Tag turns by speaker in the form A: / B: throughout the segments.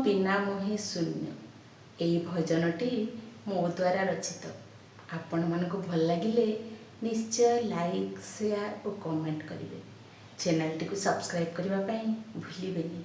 A: ବିନା ମୋହି ଶୂନ୍ୟ। ଏହି ଭଜନଟି ମୋ ଦ୍ୱାରା ରଚିତ। ଆପଣମାନଙ୍କୁ ଭଲ ଲାଗିଲେ ନିଶ୍ଚୟ ଲାଇକ୍, ସେୟାର ଓ କମେଣ୍ଟ କରିବେ। ଚ୍ୟାନେଲଟିକୁ ସବସ୍କ୍ରାଇବ୍ କରିବା ପାଇଁ ଭୁଲିବେନି।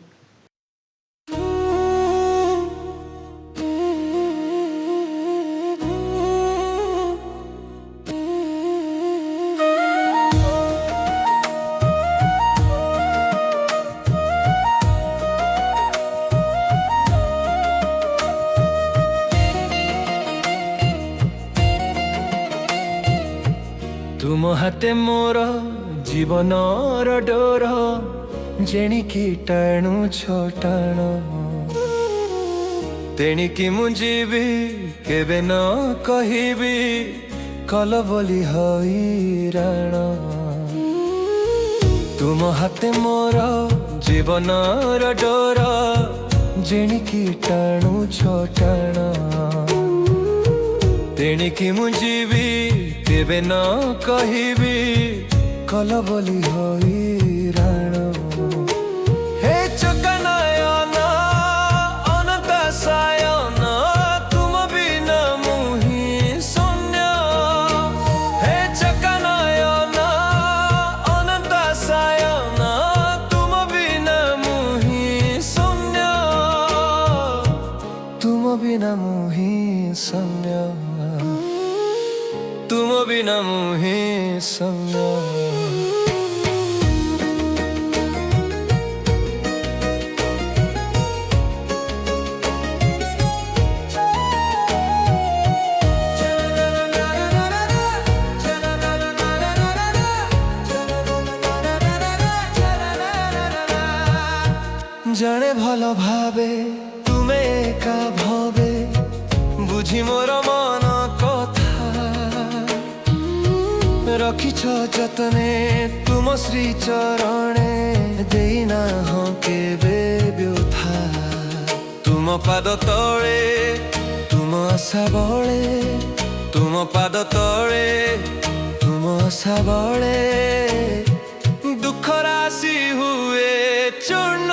B: तुम हाते मोर जीवनर डोर जेणिकी टाणु छोटाण तेणिकी मु जीवी केबे न कहिबी कल बोली हैराण। तुम हाते मोर जीवनर डोर जेणिकी टाणु छोटाण तेणिकी मु जीवी केबे न कहिबी कल बोली हैराण। हे चकनयन अनंत सायन तुम बिना मुहि शून्य। हे चकनयन अनंत सायन तुम बिना मुहि शून्य। तुम बिना मुहि शून्य। तुम बिना मुहि शून्य। जाने भल भावे तुमे एका भवे बुझी मोर मन रखिछ जतने तुम श्री चरणे देना हाँ केबे व्यथा। तुम पाद तले तुम आशा बले तुम पाद तले तुम आशा बले दुख राशि हुए चूर्ण।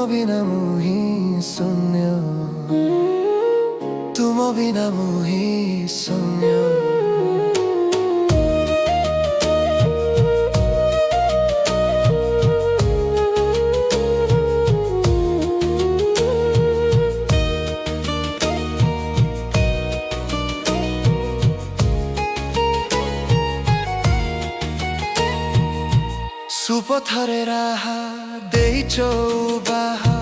B: बिना मुहि शून्य। तुम बिना मुहि शून्य। सुपथरे राहा देइछ बाहा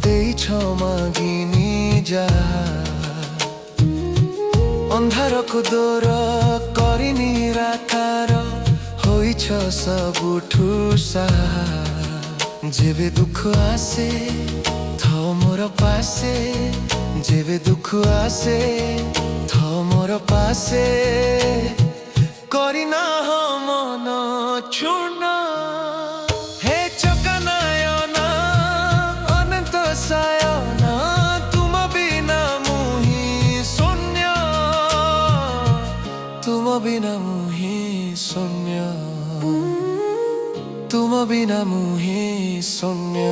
B: देइछ मागिनी जाहा। अंधार को दूर करी निराकार होइछ सबुठु साहा। जेबे दुख आसे थ मोर पासे जेबे दुख आसे थ मोर पासे करी ना मन चूर्ण। सायन तुम बिना मुहि शून्य। तुम बिना मुहि शून्य। तुम बिना मुहि शून्य।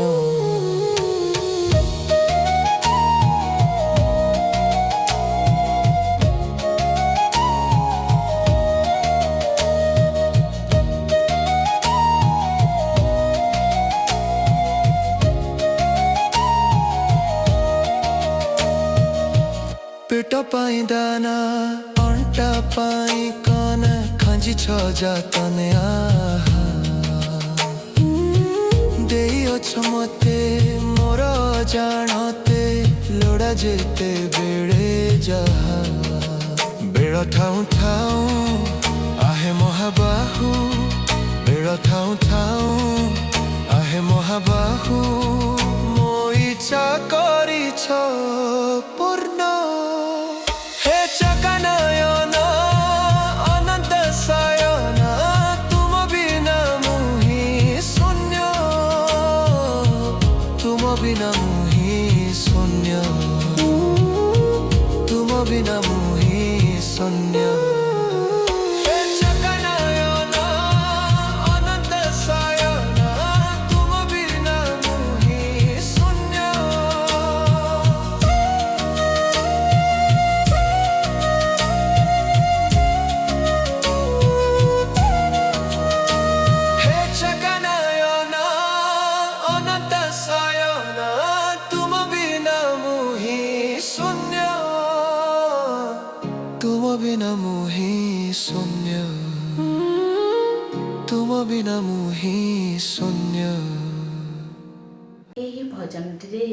B: पेट पाई दाना अंटा पाई काना खांजी छ जातने आहा। देई अछ मते मोर जानते लोड़ा जेते बेड़े जहा। बेड़ ठाऊ ठाऊ आहे महाबाहु बेड़ ठाऊ ठाऊ आहे महाबाहु मो इच्छा करिछ पूर्ण। हे चकनयन अनंत सायन तुम बिना मुहि शून्य। तुम बिना मुहि शून्य। तुम बिना मुहि ଶୂନ୍ୟ ଏ ଜଗନ୍ନାୟନ ଅନନ୍ତ ଶୟନ ତୁମ ବିନା ମୁଁ ହିଁ ଶୂନ୍ୟ हे जगन्नायन ଅନନ୍ତ ଶୟନ ତୁମ ବିନା ମୁଁ ହିଁ ଶୂନ୍ୟ ତୁମ ବିନା ମୁଁ ହିଁ ଶୂନ୍ୟ ତୁମ ବିନା ମୁଁ ହିଁ ଶୂନ୍ୟ।
A: ଏହି ଭଜନଟିରେ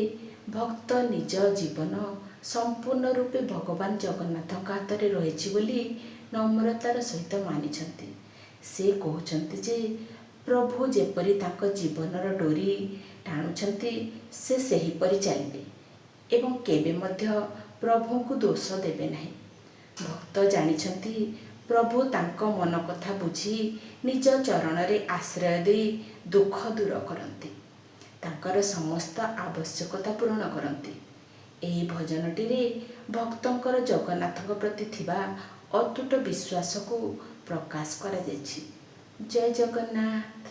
A: ଭକ୍ତ ନିଜ ଜୀବନ ସମ୍ପୂର୍ଣ୍ଣ ରୂପେ ଭଗବାନ ଜଗନ୍ନାଥଙ୍କ ହାତରେ ରହିଛି ବୋଲି ନମ୍ରତାର ସହିତ ମାନିଛନ୍ତି। ସେ କହୁଛନ୍ତି ଯେ ପ୍ରଭୁ ଯେପରି ତାଙ୍କ ଜୀବନର ଡୋରି ଟାଣୁଛନ୍ତି ସେ ସେହିପରି ଚାଲିବେ ଏବଂ କେବେ ମଧ୍ୟ ପ୍ରଭୁଙ୍କୁ ଦୋଷ ଦେବେ ନାହିଁ। ଭକ୍ତ ଜାଣିଛନ୍ତି ପ୍ରଭୁ ତାଙ୍କ ମନ କଥା ବୁଝି ନିଜ ଚରଣରେ ଆଶ୍ରୟ ଦେଇ ଦୁଃଖ ଦୂର କରନ୍ତି, ତାଙ୍କର ସମସ୍ତ ଆବଶ୍ୟକତା ପୂରଣ କରନ୍ତି। ଏହି ଭଜନଟିରେ ଭକ୍ତଙ୍କର ଜଗନ୍ନାଥଙ୍କ ପ୍ରତି ଥିବା ଅତୁଟ ବିଶ୍ୱାସକୁ ପ୍ରକାଶ କରାଯାଇଛି। ଜୟ ଜଗନ୍ନାଥ।